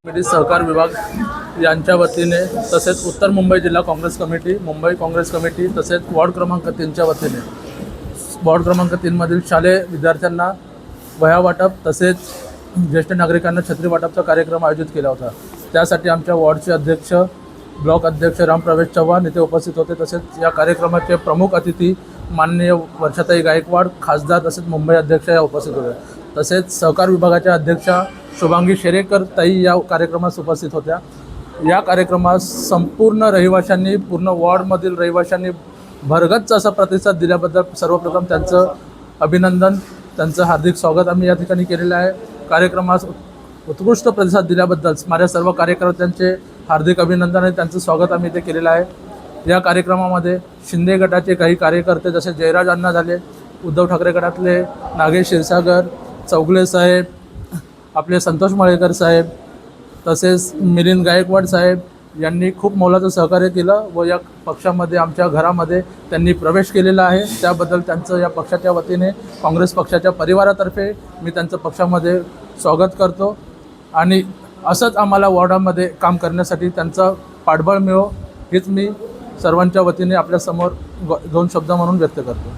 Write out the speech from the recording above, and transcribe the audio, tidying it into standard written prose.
Committee सहकार विभाग यांच्या वतीने तसेच उत्तर मुंबई जिल्हा काँग्रेस कमिटी, मुंबई काँग्रेस कमिटी तसेच वॉर्ड क्रमांक 3च्या वतीने वॉर्ड क्रमांक 3मधील शालेय विद्यार्थ्यांना वह्या वाटप तसेच ज्येष्ठ नागरिकांना छत्री वाटपचा कार्यक्रम आयोजित केला होता। त्यासाठी आमच्या वॉर्डचे अध्यक्ष, ब्लॉक अध्यक्ष रामप्रवेश चव्हाण इथे उपस्थित होते। तसेच या कार्यक्रमाचे प्रमुख अतिथी माननीय वर्षाताई गायकवाड, खासदार तसेच मुंबई अध्यक्ष या उपस्थित होते। तसेच सहकार विभागाच्या अध्यक्षा शुभांगी शेरेकर ताई या कार्यक्रमास उपस्थित होत्या। या कार्यक्रमास संपूर्ण रहिवाशांनी, पूर्ण वॉर्डमधील रहिवाशांनी भरगच्च असा प्रतिसाद दिल्याबद्दल सर्वप्रथम त्यांचं अभिनंदन, त्यांचं हार्दिक स्वागत आम्ही या ठिकाणी केलेलं आहे। कार्यक्रमास उत्कृष्ट प्रतिसाद दिल्याबद्दल माझ्या सर्व कार्यकर्त्यांचे हार्दिक अभिनंदन आणि त्यांचं स्वागत आम्ही इथे केलेलं आहे। या कार्यक्रमामध्ये शिंदे गटाचे काही कार्यकर्ते जसे जयराज अण्णा झाले, उद्धव ठाकरे गटातले नागेश क्षीरसागर, चौगले साहेब, आपले संतोष माळेकर साहेब तसेच मिलिंद गायकवाड साहेब यांनी खूप मोलाचं सहकार्य केलं व या पक्षामध्ये, आमच्या घरामध्ये त्यांनी प्रवेश केलेला आहे। त्याबद्दल त्यांचं या पक्षाच्या वतीने, काँग्रेस पक्षाच्या परिवारातर्फे मी त्यांचं पक्षामध्ये स्वागत करतो आणि असंच आम्हाला वॉर्डामध्ये काम करण्यासाठी त्यांचा पाठबळ मिळो हीच मी सर्वांच्या वतीने आपल्यासमोर 2 शब्द म्हणून व्यक्त करतो।